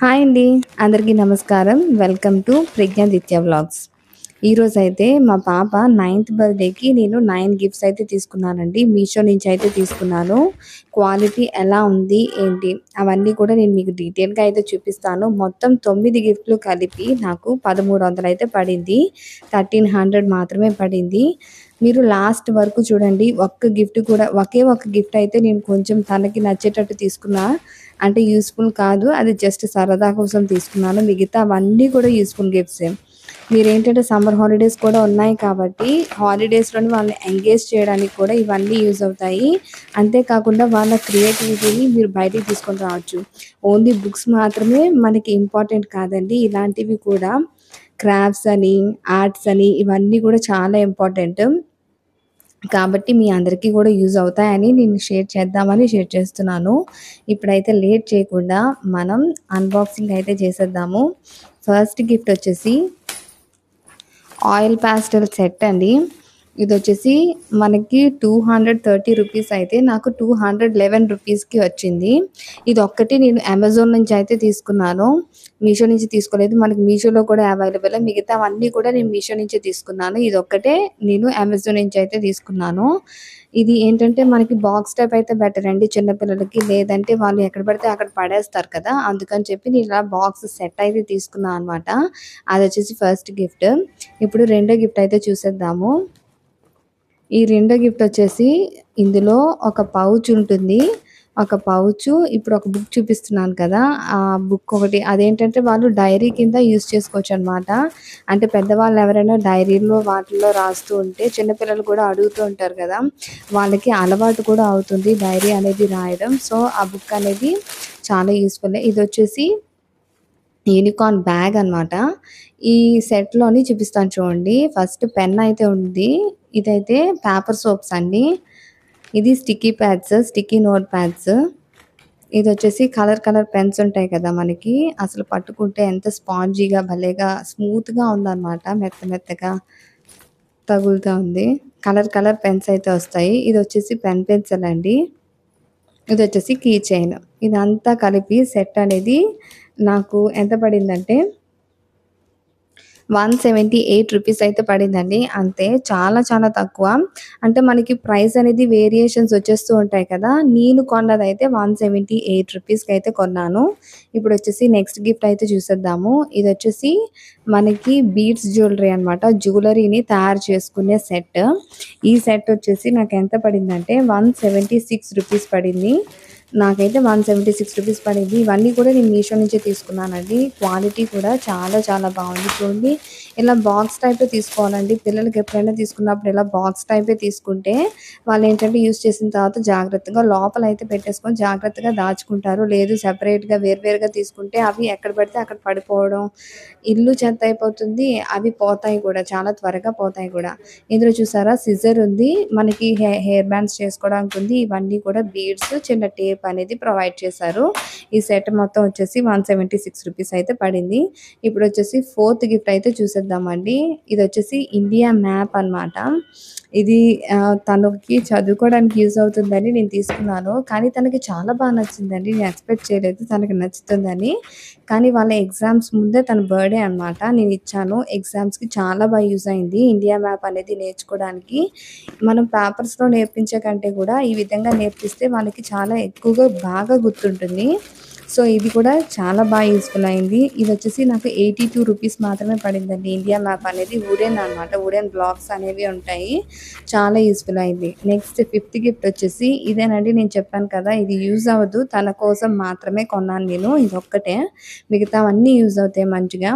Hi అండి. అందరికీ నమస్కారం. Welcome to Pragnaditya vlogs. ఈరోజైతే మా పాప 9థ్ బర్త్‌డేకి నేను 9 గిఫ్ట్స్ అయితే తీసుకున్నానండి. మీషో నుంచి అయితే తీసుకున్నాను. క్వాలిటీ ఎలా ఉంది, ఏంటి అవన్నీ కూడా నేను మీకు డీటెయిల్‌గా అయితే చూపిస్తాను. మొత్తం 9 గిఫ్ట్‌లు కలిపి నాకు 1300 అయితే పడింది. 1300 మాత్రమే పడింది. మీరు లాస్ట్ వరకు చూడండి. ఒక్క గిఫ్ట్ కూడా ఒకే ఒక గిఫ్ట్ అయితే నేను కొంచెం తనకి నచ్చేటట్టు తీసుకున్నా. అంటే యూజ్‌ఫుల్ కాదు. అది జస్ట్ సరదా కోసం తీసుకున్నాను. మిగతావన్నీ కూడా యూజ్‌ఫుల్ గిఫ్ట్సే. మీరేంటంటే సమ్మర్ హాలిడేస్ కూడా ఉన్నాయి కాబట్టి, హాలిడేస్‌లోని వాళ్ళని ఎంగేజ్ చేయడానికి కూడా ఇవన్నీ యూజ్ అవుతాయి. అంతే కాకుండా వాళ్ళ క్రియేటివిటీని మీరు బయటికి తీసుకొని రావచ్చు. ఓన్లీ బుక్స్ మాత్రమే మనకి ఇంపార్టెంట్ కాదండి. ఇలాంటివి కూడా క్రాఫ్ట్స్ అని, ఆర్ట్స్ అని ఇవన్నీ కూడా చాలా ఇంపార్టెంట్. కాబట్టి మీ అందరికీ కూడా యూజ్ అవుతాయని నేను షేర్ చేస్తున్నాను. ఇప్పుడైతే లేట్ చేయకుండా మనం అన్బాక్సింగ్ అయితే చేసేద్దాము. ఫస్ట్ గిఫ్ట్ వచ్చేసి ఆయిల్ పాస్టెల్ సెట్ అండి. ఇదొచ్చేసి మనకి 230 రూపీస్ అయితే నాకు 211 రూపీస్‌కి వచ్చింది. ఇదొక్కటి నేను అమెజాన్ నుంచి అయితే తీసుకున్నాను. మీషో నుంచి తీసుకోలేదు. మనకి మీషోలో కూడా అవైలబులే. మిగతావన్నీ కూడా నేను మీషో నుంచే తీసుకున్నాను. ఇదొక్కటే నేను అమెజాన్ నుంచి అయితే తీసుకున్నాను. ఇది ఏంటంటే మనకి బాక్స్ టైప్ అయితే బెటర్ అండి చిన్న పిల్లలకి. లేదంటే వాళ్ళు ఎక్కడ పడితే అక్కడ పడేస్తారు కదా! అందుకని చెప్పి నేను ఇలా బాక్స్ సెట్ అయితే తీసుకున్నా అనమాట. అదొచ్చేసి ఫస్ట్ గిఫ్ట్. ఇప్పుడు రెండో గిఫ్ట్ అయితే చూసేద్దాము. ఈ రెండో గిఫ్ట్ వచ్చేసి ఇందులో ఒక పౌచ్ ఉంటుంది. ఒక పౌచు ఇప్పుడు ఒక బుక్ చూపిస్తున్నాను కదా! ఆ బుక్ ఒకటి అదేంటంటే వాళ్ళు డైరీ కింద యూజ్ చేసుకోవచ్చనమాట. అంటే పెద్దవాళ్ళు ఎవరైనా డైరీలో వాటిల్లో రాస్తూ ఉంటే చిన్న పిల్లలు కూడా అడుగుతూ ఉంటారు కదా! వాళ్ళకి అలవాటు కూడా అవుతుంది డైరీ అనేది రాయడం. సో, ఆ బుక్ అనేది చాలా యూజ్‌ఫుల్లే. ఇదొచ్చేసి యూనికార్న్ బ్యాగ్ అనమాట. ఈ సెట్‌లోని చూపిస్తాను చూడండి. ఫస్ట్ పెన్ అయితే ఉంది. ఇదైతే పేపర్ సోప్స్ అండి. ఇది sticky pads, sticky note pads. ఇదొచ్చేసి కలర్ పెన్స్ ఉంటాయి కదా మనకి. అసలు పట్టుకుంటే ఎంత స్పాంజీగా భలేగా స్మూత్‌గా ఉందనమాట. మెత్తగా తగులుతా ఉంది. కలర్ పెన్స్ అయితే వస్తాయి. ఇదొచ్చేసి పెన్సిల్ అండి. ఇదొచ్చేసి కీ చైన్. ఇదంతా కలిపి సెట్ అనేది నాకు ఎంత పడిందంటే 178 రూపీస్ అయితే పడిందండి. అంతే చాలా తక్కువ. అంటే మనకి ప్రైస్ అనేది వేరియేషన్స్ వచ్చేస్తూ ఉంటాయి కదా! నేను కొన్నదైతే 178 రూపీస్‌కైతే కొన్నాను. ఇప్పుడొచ్చేసి నెక్స్ట్ గిఫ్ట్ అయితే చూసేద్దాము. ఇదొచ్చేసి మనకి బీడ్స్ జ్యువెలరీ అనమాట. జ్యువెలరీని తయారు చేసుకునే సెట్. ఈ సెట్ వచ్చేసి నాకెంత పడిందంటే 176 రూపీస్ పడింది. నాకైతే 176 రూపీస్ పడింది. ఇవన్నీ కూడా నేను మీషో నుంచే తీసుకున్నానండి. క్వాలిటీ కూడా చాలా బాగుంది. చూడండి ఇలా బాక్స్ టైపే తీసుకోవాలండి. పిల్లలకి ఎప్పుడైనా తీసుకున్నప్పుడు ఇలా బాక్స్ టైపే తీసుకుంటే వాళ్ళేంటంటే యూజ్ చేసిన తర్వాత జాగ్రత్తగా లోపలైతే పెట్టేసుకొని జాగ్రత్తగా దాచుకుంటారు. లేదు సెపరేట్‌గా వేరువేరుగా తీసుకుంటే అవి ఎక్కడ పడితే అక్కడ పడిపోవడం, ఇల్లు చెత్త అయిపోతుంది. అవి పోతాయి కూడా చాలా త్వరగా పోతాయి కూడా. ఇందులో చూసారా సిజర్ ఉంది. మనకి హెయిర్ బ్యాండ్స్ చేసుకోవడానికి ఉంది. ఇవన్నీ కూడా బీడ్స్, చిన్న టేప్ అనేది ప్రొవైడ్ చేశారు. ఈ సెట్ మొత్తం వచ్చేసి 176 రూపీస్ అయితే పడింది. ఇప్పుడొచ్చేసి ఫోర్త్ గిఫ్ట్ అయితే చూసేద్దామండి. ఇదొచ్చేసి ఇండియా మ్యాప్ అనమాట. ఇది తనకి చదువుకోవడానికి యూజ్ అవుతుందని నేను తీసుకున్నాను. కానీ తనకి చాలా నచ్చిందండి. నేను ఎక్స్‌పెక్ట్ చేయలేదు తనకి నచ్చుతుందని. కానీ వాళ్ళ ఎగ్జామ్స్ ముందే తన బర్త్‌డే అనమాట. నేనిచ్చాను. ఎగ్జామ్స్‌కి చాలా యూజ్ అయింది. ఇండియా మ్యాప్ అనేది నేర్చుకోవడానికి. మనం పేపర్స్‌లో నేర్పించే కంటే కూడా ఈ విధంగా నేర్పిస్తే వాళ్ళకి చాలా ఎక్కువగా బాగా గుర్తుంటుంది. సో, ఇది కూడా చాలా యూజ్‌ఫుల్ అయింది. ఇదొచ్చేసి నాకు 82 రూపీస్ మాత్రమే పడిందండి. ఇండియా మ్యాప్ అనేది వుడెన్ అనమాట. వుడెన్ బ్లాక్స్ అనేవి ఉంటాయి. చాలా యూజ్‌ఫుల్ అయింది. నెక్స్ట్ ఫిఫ్త్ గిఫ్ట్ వచ్చేసి ఇదేనండి నేను చెప్పాను కదా! ఇది యూజ్ అవ్వదు. తన కోసం మాత్రమే కొన్నాను నేను. ఇదొక్కటే. మిగతావన్నీ యూజ్ అవుతాయి మంచిగా.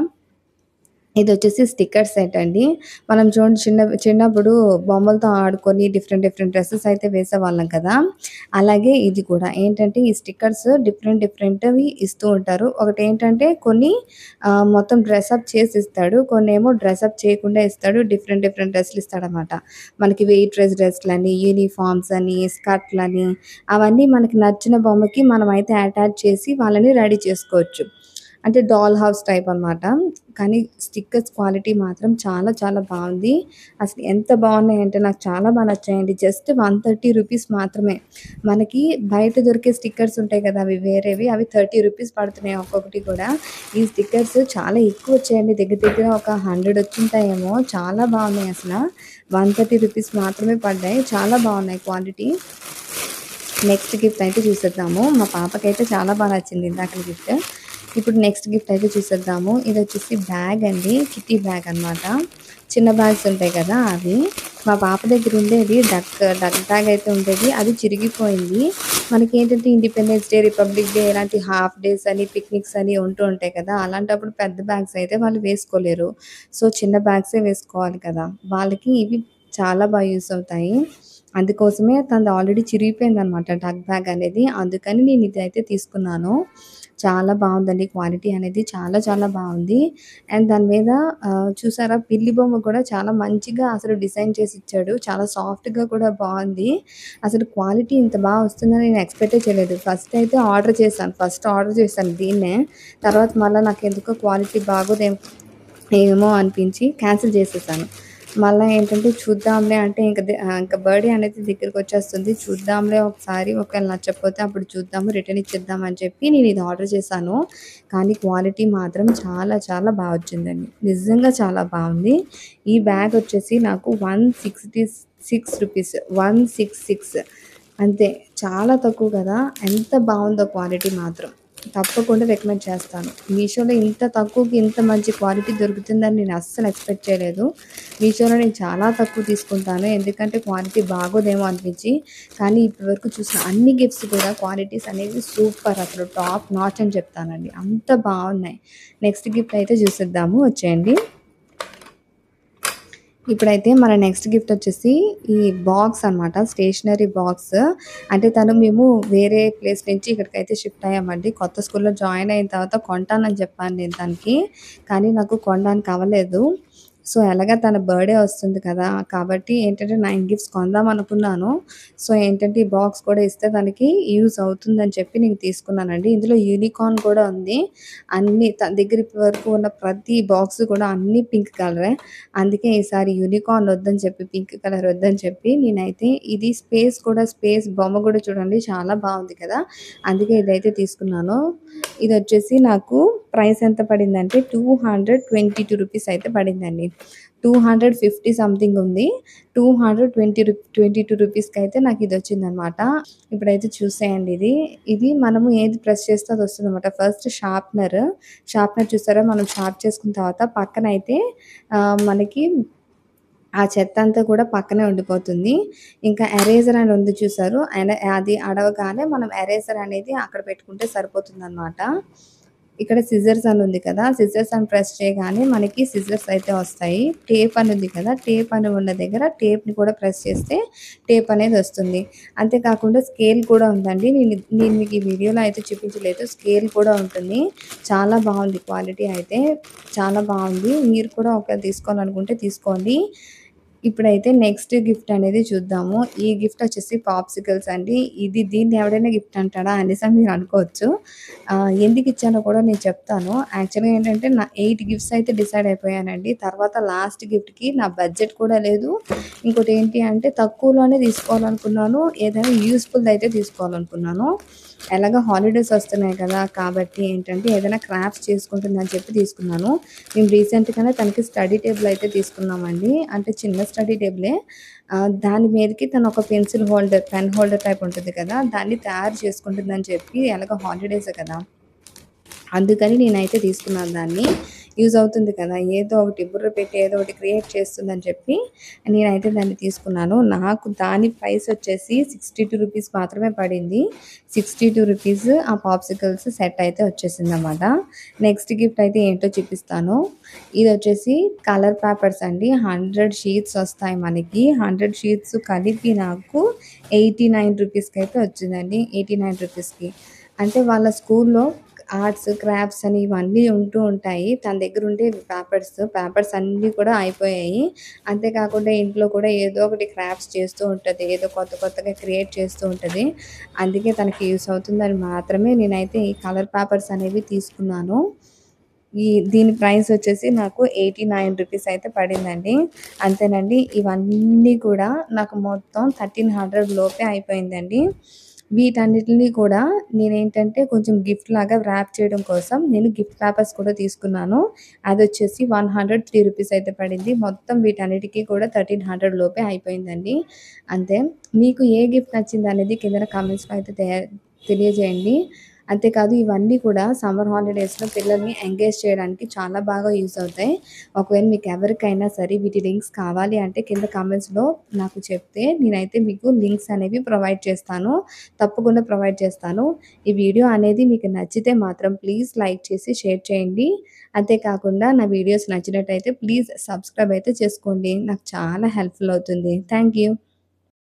ఇదొచ్చేసి స్టిక్కర్ సెట్ అండి. మనం చూడండి చిన్నప్పుడు బొమ్మలతో ఆడుకొని డిఫరెంట్ డ్రెసెస్ అయితే వేసేవాళ్ళం కదా! అలాగే ఇది కూడా. ఏంటంటే ఈ స్టిక్కర్స్ డిఫరెంట్‌వి ఇస్తూ ఉంటారు. ఒకటేంటంటే కొన్ని మొత్తం డ్రెసప్ చేసి ఇస్తాడు. కొన్నేమో డ్రెసప్ చేయకుండా ఇస్తాడు. డిఫరెంట్ డ్రెస్‌లు ఇస్తాడనమాట. మనకి వెయిట్ డ్రెస్‌లని, యూనిఫార్మ్స్ అని, స్కర్ట్‌లని అవన్నీ మనకి నచ్చిన బొమ్మకి మనమైతే అటాచ్ చేసి వాళ్ళని రెడీ చేసుకోవచ్చు. అంటే డాల్ హౌస్ టైప్ అనమాట. కానీ స్టిక్కర్స్ క్వాలిటీ మాత్రం చాలా చాలా బావుంది. అసలు ఎంత బావున్నాయంటే నాకు చాలా నచ్చాయండి. జస్ట్ 130 రూపీస్ మాత్రమే. మనకి బయట దొరికే స్టిక్కర్స్ ఉంటాయి కదా! అవి వేరేవి. అవి 30 రూపీస్ పడుతున్నాయి ఒక్కొక్కటి కూడా. ఈ స్టిక్కర్స్ చాలా ఎక్కువొచ్చాయండి. దగ్గర దగ్గర ఒక 100 వచ్చుంటాయేమో. చాలా బావున్నాయి అసల. 130 రూపీస్ మాత్రమే పడ్డాయి. చాలా బావున్నాయి క్వాలిటీ. నెక్స్ట్ గిఫ్ట్ అయితే చూసేద్దాము. మా పాపకైతే చాలా నచ్చింది ఇందాకల గిఫ్ట్. ఇప్పుడు నెక్స్ట్ గిఫ్ట్ అయితే చూసేద్దాము. ఇదొచ్చేసి బ్యాగ్ అండి. కిట్టి బ్యాగ్ అనమాట. చిన్న బ్యాగ్స్ ఉంటాయి కదా! అవి. మా పాప దగ్గర ఉండేది డక్ బ్యాగ్ అయితే ఉండేది. అది చిరిగిపోయింది. మనకేంటంటే ఇండిపెండెన్స్ డే, రిపబ్లిక్ డే ఇలాంటి హాఫ్ డేస్ అని, పిక్నిక్స్ అని ఉంటూ ఉంటాయి కదా! అలాంటప్పుడు పెద్ద బ్యాగ్స్ అయితే వాళ్ళు వేసుకోలేరు. సో, చిన్న బ్యాగ్సే వేసుకోవాలి కదా! వాళ్ళకి ఇవి చాలా యూజ్ అవుతాయి. అందుకోసమే తనది ఆల్రెడీ చిరిగిపోయిందనమాట డక్ బ్యాగ్ అనేది. అందుకని నేను ఇదైతే తీసుకున్నాను. చాలా బావుందండి క్వాలిటీ అనేది చాలా చాలా బావుంది. అండ్ దాని మీద చూసారా పిల్లి బొమ్మ కూడా చాలా మంచిగా అసలు డిజైన్ చేసి ఇచ్చాడు. చాలా సాఫ్ట్‌గా కూడా బావుంది. అసలు క్వాలిటీ ఇంత వస్తుందని నేను ఎక్స్‌పెక్టే చేయలేదు. ఫస్ట్ ఆర్డర్ చేశాను దీన్నే. తర్వాత మళ్ళా నాకెందుకో క్వాలిటీ ఏమో అనిపించి క్యాన్సిల్ చేసేసాను. మళ్ళా ఏంటంటే చూద్దాంలే అంటే ఇంక బర్త్‌డే అనేది దగ్గరకొచ్చేస్తుంది. చూద్దాంలే ఒకసారి ఒకవేళ నచ్చకపోతే అప్పుడు చూద్దాము రిటర్న్ ఇచ్చేద్దాం అని చెప్పి నేను ఇది ఆర్డర్ చేశాను. కానీ క్వాలిటీ మాత్రం చాలా చాలా వచ్చిందండి. నిజంగా చాలా బావుంది. ఈ బ్యాగ్ వచ్చేసి నాకు 166 రూపీస్ 166 అంతే. చాలా తక్కువ కదా! ఎంత బావుందో క్వాలిటీ మాత్రం. తప్పకుండా రికమెండ్ చేస్తాను. మీషోలో ఇంత తక్కువకి ఇంత మంచి క్వాలిటీ దొరుకుతుందని నేను అస్సలు ఎక్స్‌పెక్ట్ చేయలేదు. మీషోలో నేను చాలా తక్కువ తీసుకుంటాను. ఎందుకంటే క్వాలిటీ బాగోదేమో అనిపించి. కానీ ఇప్పటి వరకు చూసిన అన్ని గిఫ్ట్స్ కూడా క్వాలిటీస్ అనేవి సూపర్ అసలు టాప్ నాచ్ అని చెప్తానండి. అంత బావున్నాయి. నెక్స్ట్ గిఫ్ట్ అయితే చూసేద్దాము వచ్చేయండి. ఇప్పుడైతే మన నెక్స్ట్ గిఫ్ట్ వచ్చేసి ఈ బాక్స్ అనమాట. Stationery box. అంటే మేము వేరే ప్లేస్ నుంచి ఇక్కడికైతే షిఫ్ట్ అయ్యామండి. కొత్త స్కూల్‌లో జాయిన్ అయిన తర్వాత కొంటానని చెప్పాను నేను తనకి. కానీ నాకు కొనడానికి అవ్వలేదు. సో, ఎలాగా తన బర్త్‌డే వస్తుంది కదా! కాబట్టి ఏంటంటే 9 గిఫ్ట్స్ కొందాం అనుకున్నాను. సో, ఏంటంటే ఈ బాక్స్ కూడా ఇస్తే తనకి యూజ్ అవుతుందని చెప్పి నేను తీసుకున్నానండి. ఇందులో యూనికార్న్ కూడా ఉంది. అన్నీ తన దగ్గర ఇప్పటి వరకు ఉన్న ప్రతి బాక్స్ కూడా అన్నీ పింక్ కలరే. అందుకే ఈసారి యూనికార్న్ వద్దని చెప్పి, పింక్ కలర్ వద్దని చెప్పి నేనైతే ఇది స్పేస్ బొమ్మ కూడా చూడండి చాలా బావుంది కదా! అందుకే ఇదైతే తీసుకున్నాను. ఇదొచ్చేసి నాకు ప్రైస్ ఎంత పడిందంటే 222 రూపీస్ అయితే పడిందండి. 250 సంథింగ్ ఉంది. 22 రూపీస్‌కైతే నాకిదొచ్చిందనమాట. ఇప్పుడైతే చూసేయండి ఇది. ఇది మనము ఏది ప్రెస్ చేస్తే అదొస్తుందనమాట. ఫస్ట్ షార్ప్‌నర్ చూసారా మనం షార్ప్ చేసుకున్న తర్వాత పక్కనైతే మనకి ఆ చెత్తంతా కూడా పక్కనే ఉండిపోతుంది. ఇంకా ఎరేజర్ అని ఉంది చూసారు. అది అడవగానే మనం ఎరేజర్ అనేది అక్కడ పెట్టుకుంటే సరిపోతుందనమాట. ఇక్కడ సిజర్స్ అని ఉంది కదా! సిజర్స్ అని ప్రెస్ చేయగానే మనకి సిజర్స్ అయితే వస్తాయి. టేప్ అని ఉంది కదా! టేప్ అని ఉన్న దగ్గర టేప్‌ని కూడా ప్రెస్ చేస్తే టేప్ అనేది వస్తుంది. అంతే కాకుండా స్కేల్ కూడా ఉందండి. నేను మీకు ఈ వీడియోలో అయితే చూపించలేదు. స్కేల్ కూడా ఉంటుంది. చాలా బావుంది క్వాలిటీ అయితే. చాలా బావుంది. మీరు కూడా ఒకవేళ తీసుకోవాలనుకుంటే తీసుకోండి. ఇప్పుడైతే నెక్స్ట్ గిఫ్ట్ అనేది చూద్దాము. ఈ గిఫ్ట్ వచ్చేసి పాప్సికల్స్ అండి. దీన్ని ఎవడైనా గిఫ్ట్ అంటాడా అనేసి మీరు అనుకోవచ్చు. ఎందుకిచ్చానో కూడా నేను చెప్తాను. యాక్చువల్‌గా ఏంటంటే 8 గిఫ్ట్స్ అయితే డిసైడ్ అయిపోయానండి. తర్వాత లాస్ట్ గిఫ్ట్‌కి నా బడ్జెట్ కూడా లేదు. ఇంకోటేంటి అంటే తక్కువలోనే తీసుకోవాలనుకున్నాను. ఏదైనా యూజ్‌ఫుల్‌దయితే తీసుకోవాలనుకున్నాను. ఎలాగో హాలిడేస్ వస్తున్నాయి కదా! కాబట్టి ఏంటంటే ఏదైనా క్రాఫ్ట్స్ చేసుకుంటుందని చెప్పి తీసుకున్నాను. మేము రీసెంట్‌గానే తనకి స్టడీ టేబుల్ అయితే తీసుకున్నామండి. అంటే చిన్న స్టడీ టేబులే. దాని మీదకి తను ఒక పెన్ హోల్డర్ టైప్ ఉంటుంది కదా! దాన్ని తయారు చేసుకుంటుందని చెప్పి ఎలాగో హాలిడేసే కదా! అందుకని నేనైతే తీసుకున్నాను దాన్ని. యూజ్ అవుతుంది కదా! ఏదో ఒకటి బుర్ర పెట్టి ఏదో ఒకటి క్రియేట్ చేస్తుందని చెప్పి నేనైతే దాన్ని తీసుకున్నాను. నాకు దాని ప్రైస్ వచ్చేసి 62 రూపీస్ మాత్రమే పడింది. 62 రూపీస్ ఆ పాప్సికల్స్ సెట్ అయితే వచ్చేసిందనమాట. నెక్స్ట్ గిఫ్ట్ అయితే ఏంటో చూపిస్తాను. ఇదొచ్చేసి కలర్ పేపర్స్ అండి. 100 షీట్స్ వస్తాయి మనకి. 100 షీట్స్ కలిపి నాకు 89 రూపీస్‌కైతే వచ్చిందండి. 89 రూపీస్‌కి. అంటే వాళ్ళ స్కూల్‌లో ఆర్ట్స్, క్రాఫ్ట్స్ అని ఇవన్నీ ఉంటూ ఉంటాయి. తన దగ్గరుండే పేపర్స్ అన్నీ కూడా అయిపోయాయి. అంతే కాకుండా ఇంట్లో కూడా ఏదో ఒకటి క్రాఫ్ట్స్ చేస్తూ ఉంటది. ఏదో కొత్త కొత్తగా క్రియేట్ చేస్తూ ఉంటది. అందుకే తనకి యూజ్ అవుతుందని మాత్రమే నేనైతే ఈ కలర్ పేపర్స్ అనేవి తీసుకున్నాను. దీని ప్రైస్ వచ్చేసి నాకు రూ. 89 అయితే పడిందండి. అంతేనండి. ఇవన్నీ కూడా నాకు మొత్తం 1300 లోపే అయిపోయిందండి. వీటన్నిటిని కూడా నేనేంటంటే కొంచెం గిఫ్ట్ లాగా వ్రాప్ చేయడం కోసం నేను గిఫ్ట్ పేపర్స్ కూడా తీసుకున్నాను. అదొచ్చేసి రూ. 103 అయితే పడింది. మొత్తం వీటన్నిటికి కూడా 1300 లోపే అయిపోయిందండి. అంతే. మీకు ఏ గిఫ్ట్ నచ్చిందనేది కిందన కామెంట్స్‌లో అయితే తెలియజేయండి. అంతేకాదు ఇవన్నీ కూడా సమ్మర్ హాలిడేస్‌లో పిల్లల్ని ఎంగేజ్ చేయడానికి చాలా బాగా యూజ్ అవుతాయి. ఒకవేళ మీకెవరికైనా సరే వీటి లింక్స్ కావాలి అంటే కింద కామెంట్స్‌లో నాకు చెప్తే నేనైతే మీకు లింక్స్ అనేవి ప్రొవైడ్ చేస్తాను. తప్పకుండా ప్రొవైడ్ చేస్తాను. ఈ వీడియో అనేది మీకు నచ్చితే మాత్రం ప్లీజ్ లైక్ చేసి షేర్ చేయండి. అంతేకాకుండా నా వీడియోస్ నచ్చినట్టయితే ప్లీజ్ సబ్స్క్రైబ్ అయితే చేసుకోండి. నాకు చాలా హెల్ప్‌ఫుల్ అవుతుంది. Thank you.